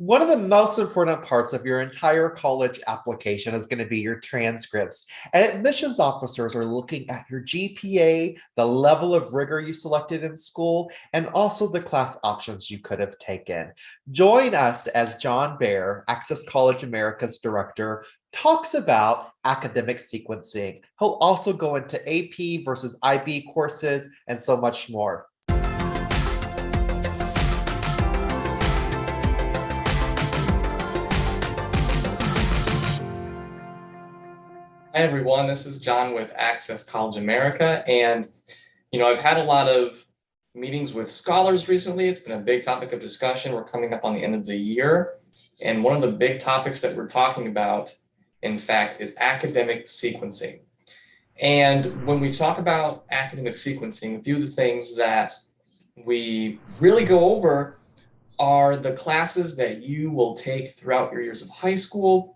One of the most important parts of your entire college application is going to be your transcripts. And admissions officers are looking at your GPA, the level of rigor you selected in school, and also the class options you could have taken. Join us as John Baier, Access College America's director, talks about academic sequencing. He'll also go into AP versus IB courses and so much more. Hi everyone, this is John with Access College America, and I've had a lot of meetings with scholars recently. It's been a big topic of discussion. We're coming up on the end of the year, and one of the big topics that we're talking about, in fact, is academic sequencing. And when we talk about academic sequencing, a few of the things that we really go over are the classes that you will take throughout your years of high school,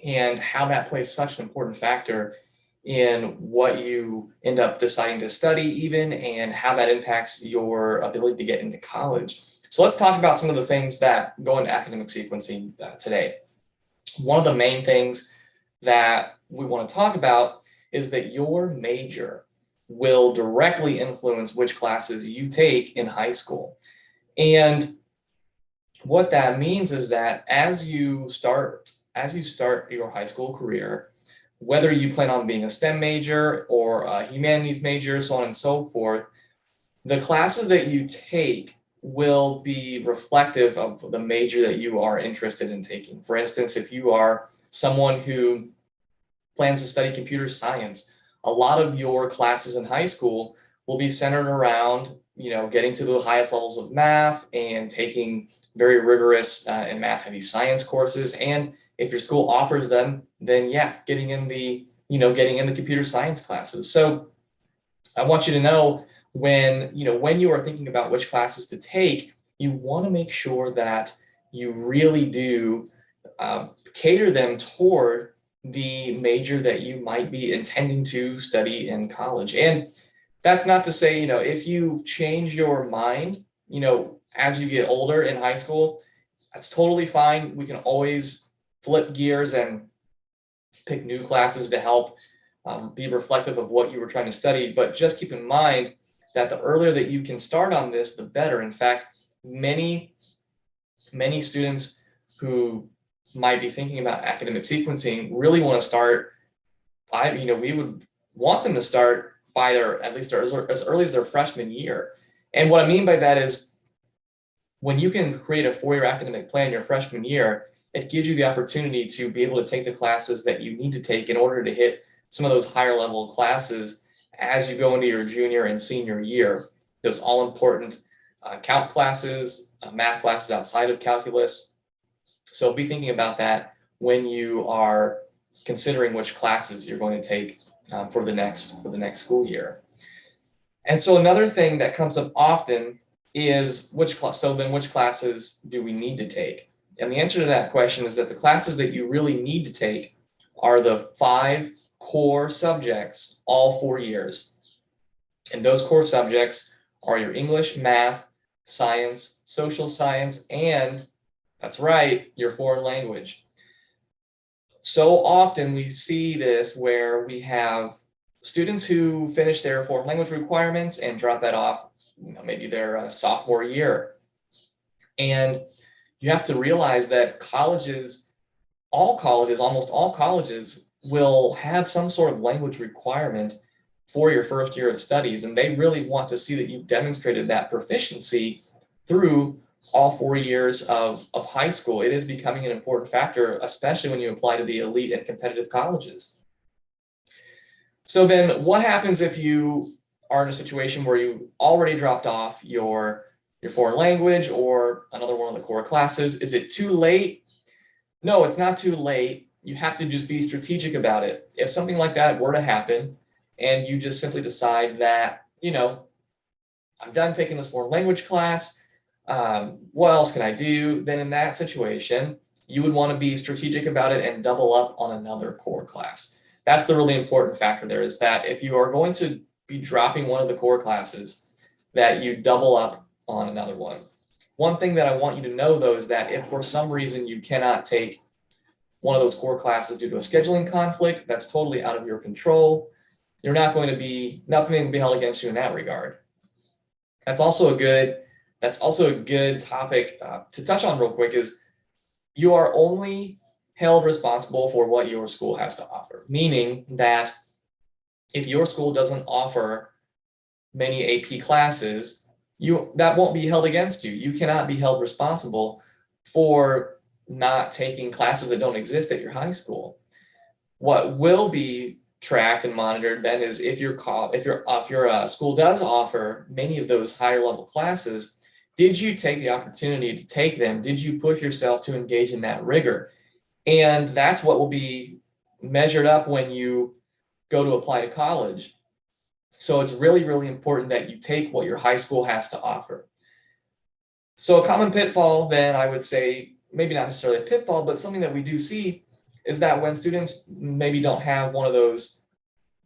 and how that plays such an important factor in what you end up deciding to study even, and how that impacts your ability to get into college. So let's talk about some of the things that go into academic sequencing today. One of the main things that we want to talk about is that your major will directly influence which classes you take in high school. And what that means is that as you start your high school career, whether you plan on being a STEM major or a humanities major, so on and so forth, the classes that you take will be reflective of the major that you are interested in taking. For instance, if you are someone who plans to study computer science, a lot of your classes in high school will be centered around, getting to the highest levels of math and taking very rigorous and math-heavy science courses. And if your school offers them, then yeah, getting in the computer science classes. So I want you to know when you are thinking about which classes to take, you want to make sure that you really do cater them toward the major that you might be intending to study in college. And that's not to say, if you change your mind, as you get older in high school, that's totally fine. We can always flip gears and pick new classes to help be reflective of what you were trying to study. But just keep in mind that the earlier that you can start on this, the better. In fact, many students who might be thinking about academic sequencing really want to start we would want them to start by as early as their freshman year. And what I mean by that is, when you can create a 4-year academic plan your freshman year, it gives you the opportunity to be able to take the classes that you need to take in order to hit some of those higher level classes as you go into your junior and senior year. Those all important count classes, math classes outside of calculus. So be thinking about that when you are considering which classes you're going to take for the next school year. And so another thing that comes up often is which classes do we need to take? And the answer to that question is that the classes that you really need to take are the 5 core subjects all 4 years. And those core subjects are your English, math, science, social science, and that's right, your foreign language. So often we see this where we have students who finish their foreign language requirements and drop that off, maybe their sophomore year. And you have to realize that almost all colleges will have some sort of language requirement for your first year of studies. And they really want to see that you've demonstrated that proficiency through all 4 years of high school. It is becoming an important factor, especially when you apply to the elite and competitive colleges. So then what happens if you are in a situation where you already dropped off your foreign language or another one of the core classes? Is it too late? No, it's not too late. You have to just be strategic about it. If something like that were to happen and you just simply decide that, I'm done taking this foreign language class, what else can I do? Then in that situation, you would want to be strategic about it and double up on another core class. That's the really important factor there, is that if you are going to be dropping one of the core classes, that you double up on another one. One thing that I want you to know, though, is that if for some reason you cannot take one of those core classes due to a scheduling conflict, that's totally out of your control. You're not going to be, nothing will be held against you in that regard. That's also a good topic to touch on real quick, is you are only held responsible for what your school has to offer. Meaning that if your school doesn't offer many AP classes, that won't be held against you. You cannot be held responsible for not taking classes that don't exist at your high school. What will be tracked and monitored then is if your school does offer many of those higher level classes, did you take the opportunity to take them? Did you push yourself to engage in that rigor? And that's what will be measured up when you go to apply to college. So it's really, really important that you take what your high school has to offer. So a common pitfall, then, I would say, maybe not necessarily a pitfall, but something that we do see is that when students maybe don't have one of those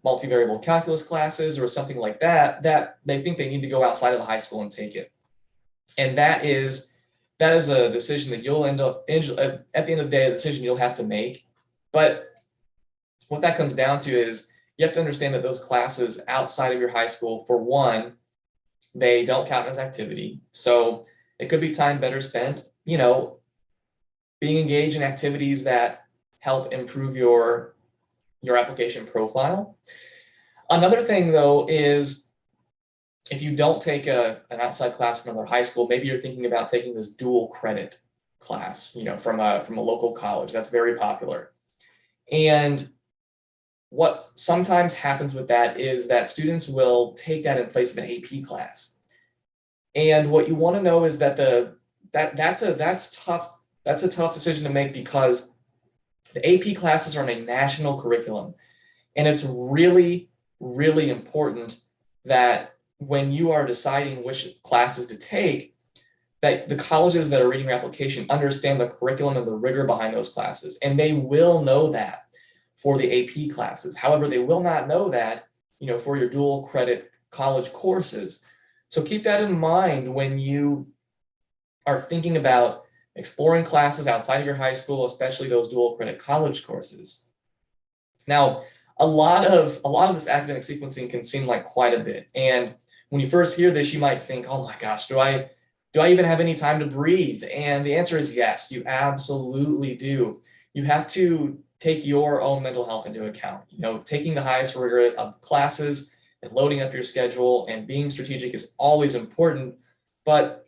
multivariable calculus classes or something like that, that they think they need to go outside of the high school and take it. And that is a decision that you'll end up, at the end of the day, a decision you'll have to make. But what that comes down to is you have to understand that those classes outside of your high school, for one, they don't count as activity. So it could be time better spent, being engaged in activities that help improve your application profile. Another thing, though, is if you don't take an outside class from another high school, maybe you're thinking about taking this dual credit class, from a local college. That's very popular. And what sometimes happens with that is that students will take that in place of an AP class. And what you want to know is that that's tough. That's a tough decision to make, because the AP classes are in a national curriculum. And it's really, really important that when you are deciding which classes to take, that the colleges that are reading your application understand the curriculum and the rigor behind those classes. And they will know that for the AP classes. However, they will not know that, for your dual credit college courses. So keep that in mind when you are thinking about exploring classes outside of your high school, especially those dual credit college courses. Now, a lot of this academic sequencing can seem like quite a bit. And when you first hear this, you might think, oh my gosh, do I even have any time to breathe? And the answer is yes, you absolutely do. You have to take your own mental health into account. Taking the highest rigor of classes and loading up your schedule and being strategic is always important, but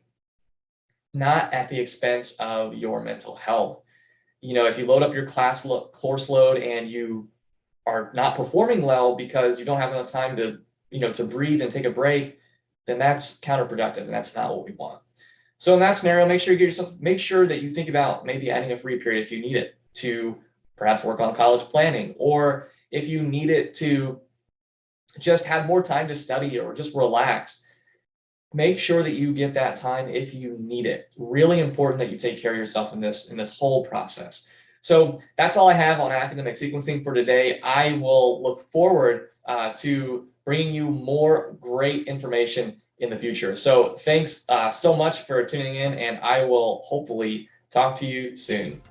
not at the expense of your mental health. If you load up your course load and you are not performing well because you don't have enough time to, to breathe and take a break, then that's counterproductive, and that's not what we want. So in that scenario, make sure that you think about maybe adding a free period if you need it to perhaps work on college planning, or if you need it to just have more time to study or just relax. Make sure that you get that time if you need it. Really important that you take care of yourself in this whole process. So that's all I have on academic sequencing for today. I will look forward to bringing you more great information in the future. So thanks so much for tuning in, and I will hopefully talk to you soon.